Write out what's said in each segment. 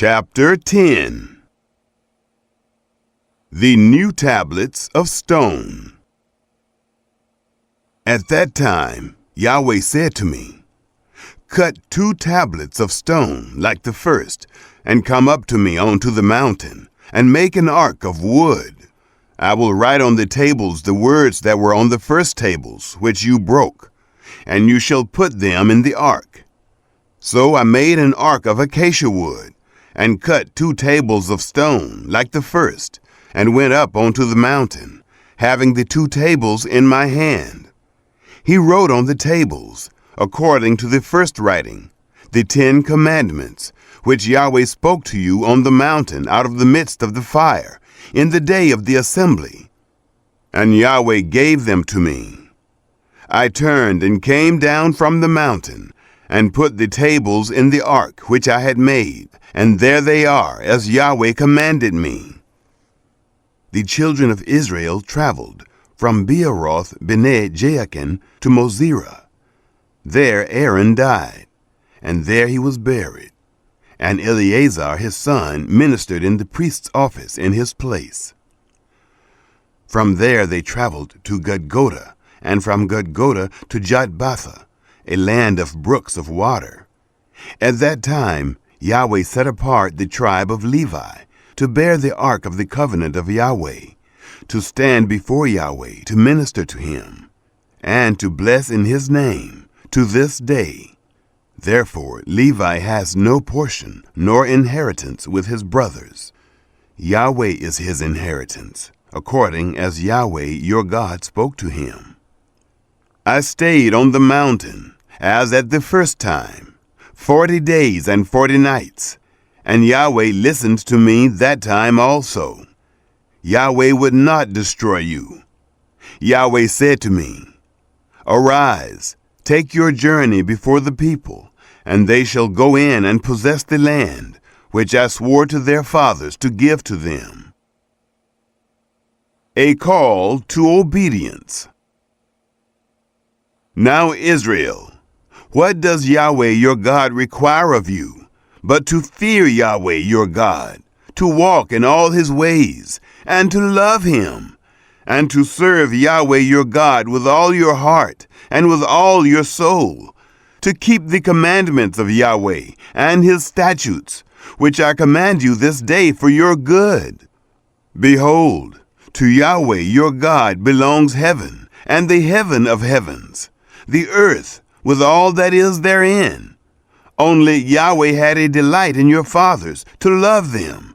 Chapter 10. The New Tablets of Stone. At that time, Yahweh said to me, "Cut 2 tablets of stone like the first, and come up to me onto the mountain, and make an ark of wood. I will write on the tables the words that were on the first tables, which you broke, and you shall put them in the ark." So I made an ark of acacia wood, and cut 2 tables of stone like the first, and went up onto the mountain, having the 2 tables in my hand. He wrote on the tables, according to the first writing, the 10 commandments, which Yahweh spoke to you on the mountain out of the midst of the fire, in the day of the assembly. And Yahweh gave them to me. I turned and came down from the mountain, and put the tables in the ark which I had made, and there they are, as Yahweh commanded me. The children of Israel traveled from Beeroth Bene Jaakan to Mosera. There Aaron died, and there he was buried, and Eleazar his son ministered in the priest's office in his place. From there they traveled to Gudgoda, and from Gudgoda to Jotbatha, a land of brooks of water. At that time Yahweh set apart the tribe of Levi to bear the ark of the covenant of Yahweh, to stand before Yahweh to minister to him, and to bless in his name to this day. Therefore Levi has no portion nor inheritance with his brothers. Yahweh is his inheritance, according as Yahweh your God spoke to him. I stayed on the mountain, as at the first time, 40 days and 40 nights, and Yahweh listened to me that time also. Yahweh would not destroy you. Yahweh said to me, "Arise, take your journey before the people, and they shall go in and possess the land, which I swore to their fathers to give to them." A call to obedience. Now Israel, what does Yahweh your God require of you, but to fear Yahweh your God, to walk in all his ways, and to love him, and to serve Yahweh your God with all your heart and with all your soul, to keep the commandments of Yahweh and his statutes, which I command you this day for your good? Behold, to Yahweh your God belongs heaven, and the heaven of heavens, the earth with all that is therein. Only Yahweh had a delight in your fathers to love them,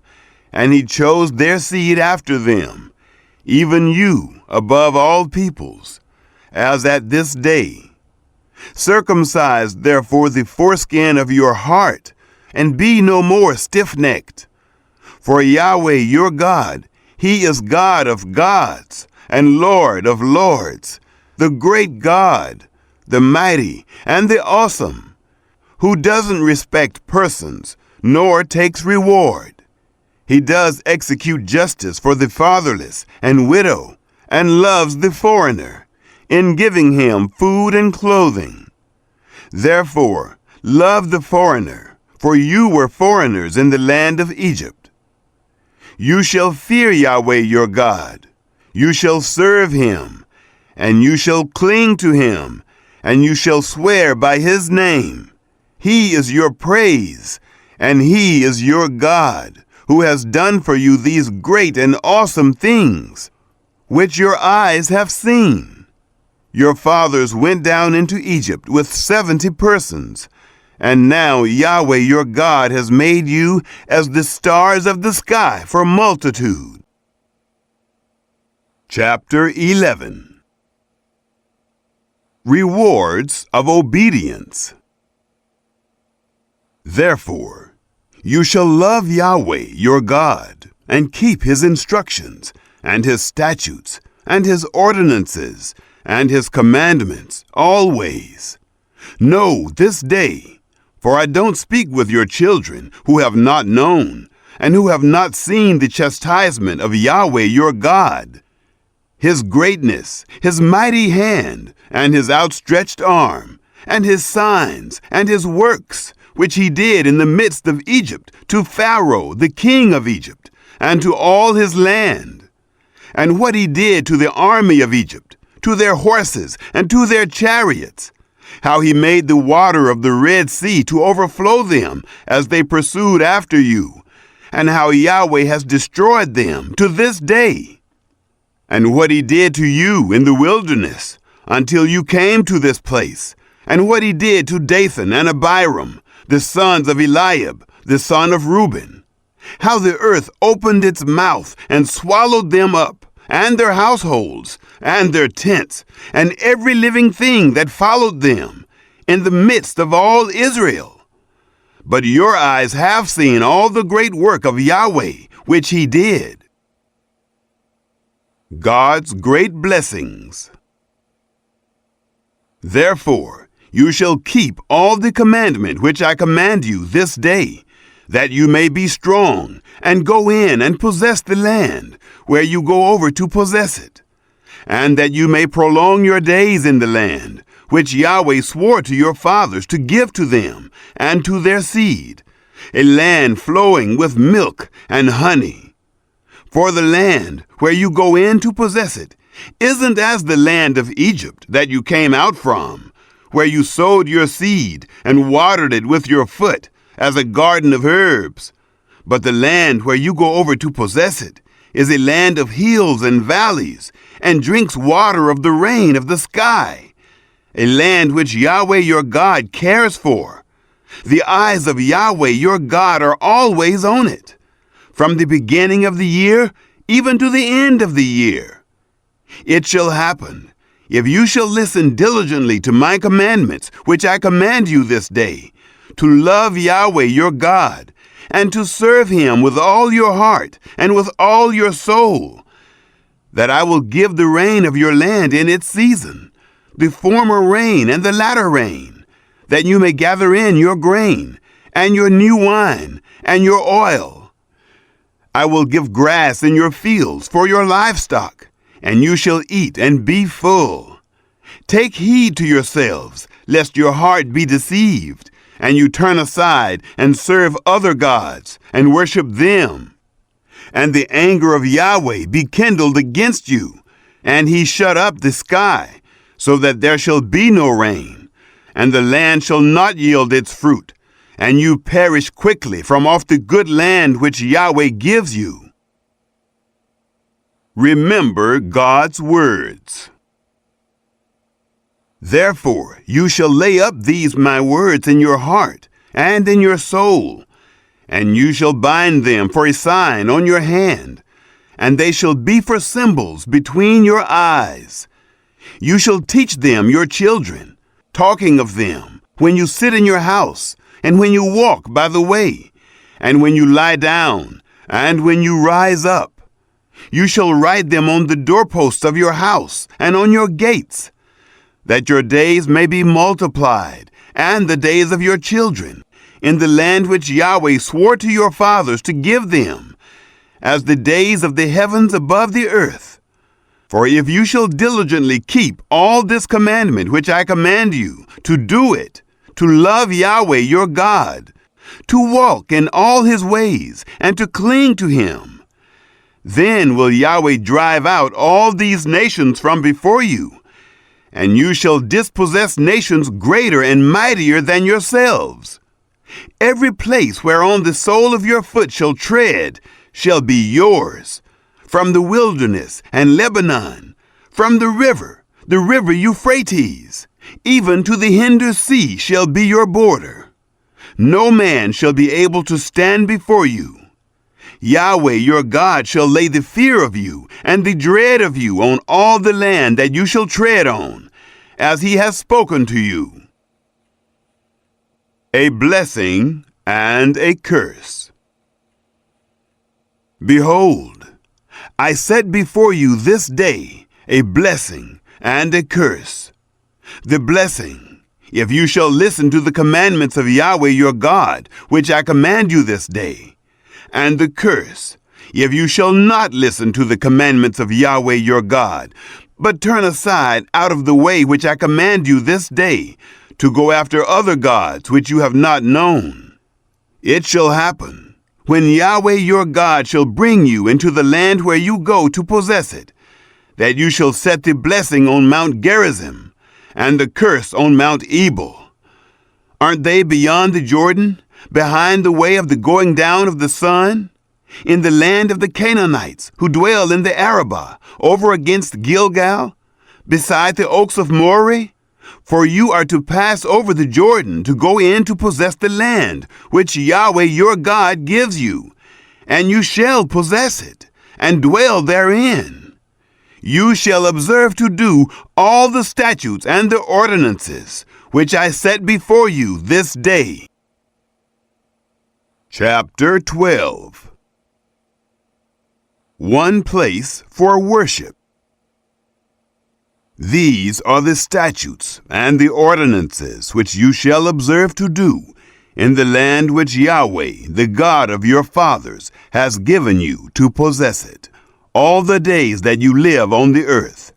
and he chose their seed after them, even you above all peoples, as at this day. Circumcise therefore the foreskin of your heart, and be no more stiff-necked. For Yahweh your God, he is God of gods and Lord of lords, the great God, the mighty and the awesome, who doesn't respect persons nor takes reward. He does execute justice for the fatherless and widow, and loves the foreigner, in giving him food and clothing. Therefore, love the foreigner, for you were foreigners in the land of Egypt. You shall fear Yahweh your God. You shall serve him, and you shall cling to him, and you shall swear by his name. He is your praise, and he is your God, who has done for you these great and awesome things, which your eyes have seen. Your fathers went down into Egypt with 70 persons, and now Yahweh your God has made you as the stars of the sky for multitude. Chapter 11. Rewards of Obedience. Therefore, you shall love Yahweh your God, and keep his instructions, and his statutes, and his ordinances, and his commandments always. Know this day, for I don't speak with your children who have not known, and who have not seen the chastisement of Yahweh your God, his greatness, his mighty hand, and his outstretched arm, and his signs, and his works, which he did in the midst of Egypt, to Pharaoh, the king of Egypt, and to all his land, and what he did to the army of Egypt, to their horses, and to their chariots, how he made the water of the Red Sea to overflow them as they pursued after you, and how Yahweh has destroyed them to this day, and what he did to you in the wilderness until you came to this place, and what he did to Dathan and Abiram, the sons of Eliab, the son of Reuben, how the earth opened its mouth and swallowed them up, and their households, and their tents, and every living thing that followed them, in the midst of all Israel. But your eyes have seen all the great work of Yahweh, which he did. God's great blessings. Therefore, you shall keep all the commandment which I command you this day, that you may be strong, and go in and possess the land, where you go over to possess it, and that you may prolong your days in the land, which Yahweh swore to your fathers to give to them and to their seed, a land flowing with milk and honey. For the land where you go in to possess it isn't as the land of Egypt that you came out from, where you sowed your seed and watered it with your foot as a garden of herbs. But the land where you go over to possess it is a land of hills and valleys, and drinks water of the rain of the sky, a land which Yahweh your God cares for. The eyes of Yahweh your God are always on it, from the beginning of the year even to the end of the year. It shall happen, if you shall listen diligently to my commandments, which I command you this day, to love Yahweh your God, and to serve him with all your heart and with all your soul, that I will give the rain of your land in its season, the former rain and the latter rain, that you may gather in your grain, and your new wine, and your oil. I will give grass in your fields for your livestock, and you shall eat and be full. Take heed to yourselves, lest your heart be deceived, and you turn aside and serve other gods, and worship them. And the anger of Yahweh be kindled against you, and he shut up the sky, so that there shall be no rain, and the land shall not yield its fruit, and you perish quickly from off the good land which Yahweh gives you. Remember God's words. Therefore you shall lay up these my words in your heart and in your soul, and you shall bind them for a sign on your hand, and they shall be for symbols between your eyes. You shall teach them your children, talking of them when you sit in your house, and when you walk by the way, and when you lie down, and when you rise up. You shall write them on the doorposts of your house and on your gates, that your days may be multiplied, and the days of your children, in the land which Yahweh swore to your fathers to give them, as the days of the heavens above the earth. For if you shall diligently keep all this commandment which I command you, to do it, to love Yahweh your God, to walk in all his ways, and to cling to him, then will Yahweh drive out all these nations from before you, and you shall dispossess nations greater and mightier than yourselves. Every place whereon the sole of your foot shall tread shall be yours, from the wilderness and Lebanon, from the river Euphrates, even to the hinder sea shall be your border. No man shall be able to stand before you. Yahweh your God shall lay the fear of you and the dread of you on all the land that you shall tread on, as he has spoken to you. A blessing and a curse. Behold, I set before you this day a blessing and a curse. The blessing, if you shall listen to the commandments of Yahweh your God, which I command you this day, and the curse, if you shall not listen to the commandments of Yahweh your God, but turn aside out of the way which I command you this day, to go after other gods which you have not known. It shall happen, when Yahweh your God shall bring you into the land where you go to possess it, that you shall set the blessing on Mount Gerizim, and the curse on Mount Ebal. Aren't they beyond the Jordan, behind the way of the going down of the sun? In the land of the Canaanites, who dwell in the Arabah, over against Gilgal, beside the oaks of Moreh? For you are to pass over the Jordan to go in to possess the land, which Yahweh your God gives you, and you shall possess it, and dwell therein. You shall observe to do all the statutes and the ordinances, which I set before you this day. Chapter 12. One place for worship. These are the statutes and the ordinances which you shall observe to do in the land which Yahweh, the God of your fathers, has given you to possess it, all the days that you live on the earth.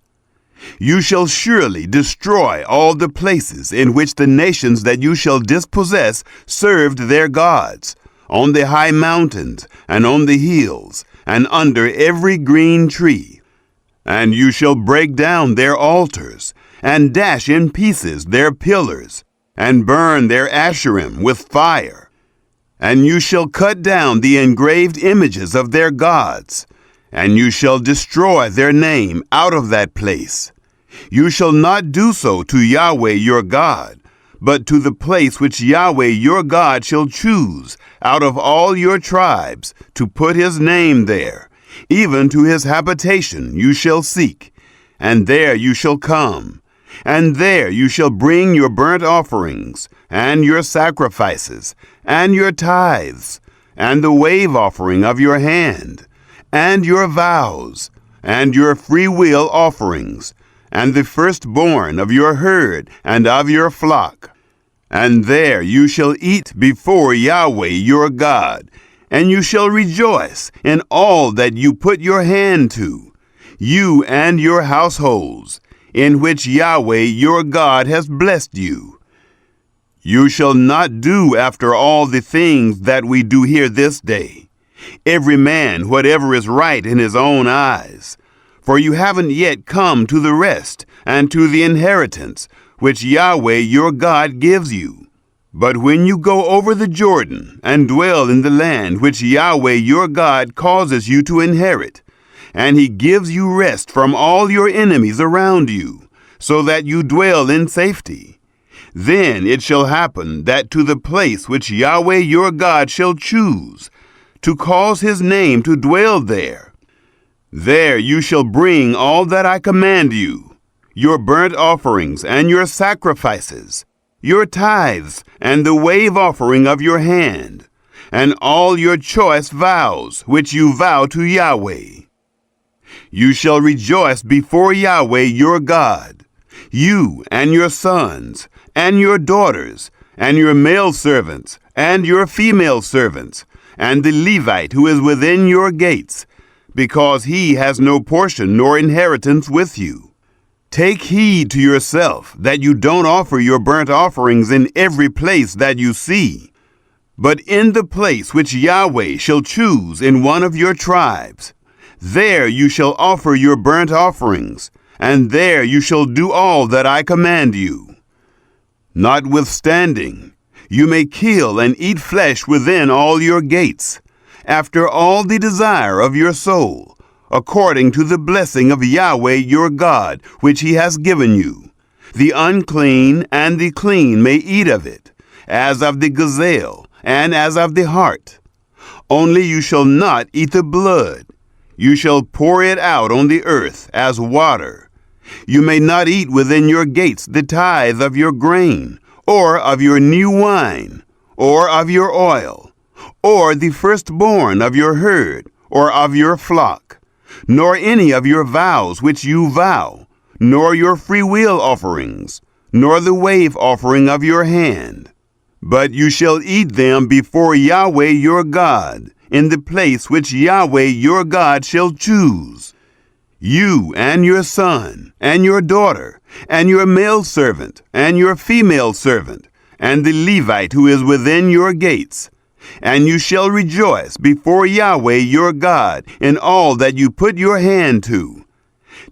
You shall surely destroy all the places in which the nations that you shall dispossess served their gods, on the high mountains and on the hills, and under every green tree. And you shall break down their altars, and dash in pieces their pillars, and burn their Asherim with fire. And you shall cut down the engraved images of their gods, and you shall destroy their name out of that place. You shall not do so to Yahweh your God, but to the place which Yahweh your God shall choose out of all your tribes to put his name there. Even to his habitation you shall seek, and there you shall come, and there you shall bring your burnt offerings, and your sacrifices, and your tithes, and the wave offering of your hand, and your vows, and your freewill offerings, and the firstborn of your herd and of your flock. And there you shall eat before Yahweh your God, and you shall rejoice in all that you put your hand to, you and your households, in which Yahweh your God has blessed you. You shall not do after all the things that we do here this day, every man whatever is right in his own eyes, for you haven't yet come to the rest and to the inheritance which Yahweh your God gives you. But when you go over the Jordan and dwell in the land which Yahweh your God causes you to inherit, and he gives you rest from all your enemies around you, so that you dwell in safety, then it shall happen that to the place which Yahweh your God shall choose, to cause his name to dwell there, there you shall bring all that I command you, your burnt offerings and your sacrifices, your tithes, and the wave offering of your hand, and all your choice vows which you vow to Yahweh. You shall rejoice before Yahweh your God, you and your sons, and your daughters, and your male servants, and your female servants, and the Levite who is within your gates, because he has no portion nor inheritance with you. Take heed to yourself that you don't offer your burnt offerings in every place that you see, but in the place which Yahweh shall choose in one of your tribes. There you shall offer your burnt offerings, and there you shall do all that I command you. Notwithstanding, you may kill and eat flesh within all your gates, after all the desire of your soul, according to the blessing of Yahweh your God, which he has given you. The unclean and the clean may eat of it, as of the gazelle, and as of the hart. Only you shall not eat the blood. You shall pour it out on the earth as water. You may not eat within your gates the tithe of your grain, or of your new wine, or of your oil, or the firstborn of your herd, or of your flock, nor any of your vows which you vow, nor your freewill offerings, nor the wave offering of your hand. But you shall eat them before Yahweh your God, in the place which Yahweh your God shall choose. You and your son and your daughter, and your male servant, and your female servant, and the Levite who is within your gates. And you shall rejoice before Yahweh your God in all that you put your hand to.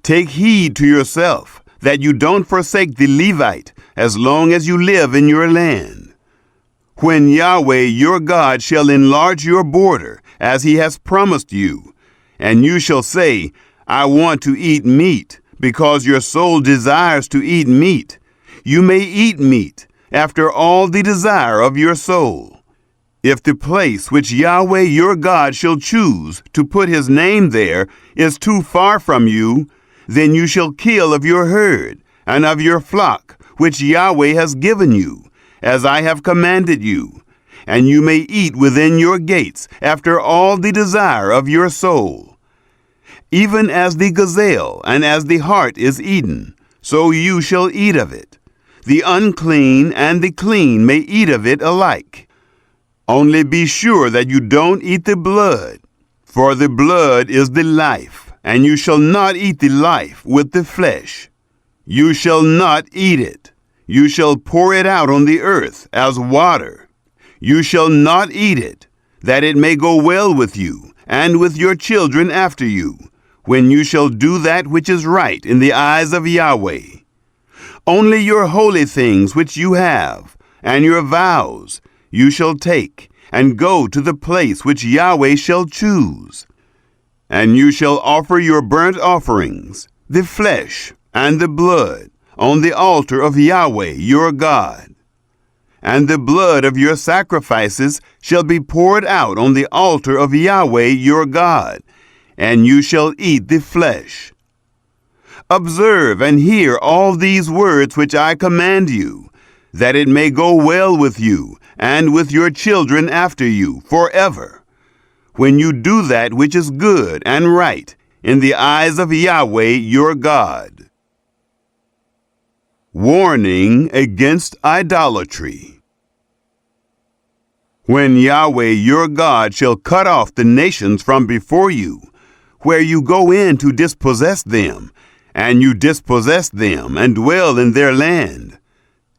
Take heed to yourself that you don't forsake the Levite as long as you live in your land. When Yahweh your God shall enlarge your border as he has promised you, and you shall say, I want to eat meat, because your soul desires to eat meat, you may eat meat after all the desire of your soul. If the place which Yahweh your God shall choose to put his name there is too far from you, then you shall kill of your herd and of your flock which Yahweh has given you, as I have commanded you, and you may eat within your gates after all the desire of your soul. Even as the gazelle and as the hart is eaten, so you shall eat of it. The unclean and the clean may eat of it alike. Only be sure that you don't eat the blood, for the blood is the life, and you shall not eat the life with the flesh. You shall not eat it. You shall pour it out on the earth as water. You shall not eat it, that it may go well with you, and with your children after you, when you shall do that which is right in the eyes of Yahweh. Only your holy things which you have, and your vows, you shall take, and go to the place which Yahweh shall choose. And you shall offer your burnt offerings, the flesh and the blood, on the altar of Yahweh your God. And the blood of your sacrifices shall be poured out on the altar of Yahweh your God, and you shall eat the flesh. Observe and hear all these words which I command you, that it may go well with you, and with your children after you forever, when you do that which is good and right in the eyes of Yahweh your God. Warning against idolatry. When Yahweh your God shall cut off the nations from before you, where you go in to dispossess them, and you dispossess them and dwell in their land,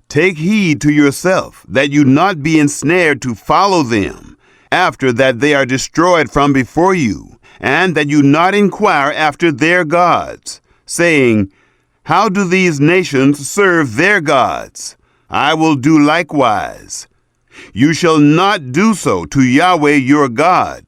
take heed to yourself that you not be ensnared to follow them, after that they are destroyed from before you, and that you not inquire after their gods, saying, How do these nations serve their gods? I will do likewise. You shall not do so to Yahweh your God,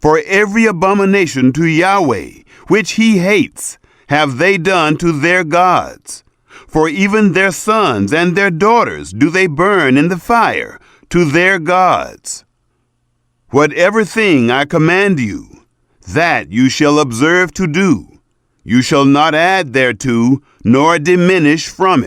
for every abomination to Yahweh, which he hates, have they done to their gods. For even their sons and their daughters do they burn in the fire to their gods. Whatever thing I command you, that you shall observe to do. You shall not add thereto, nor diminish from it.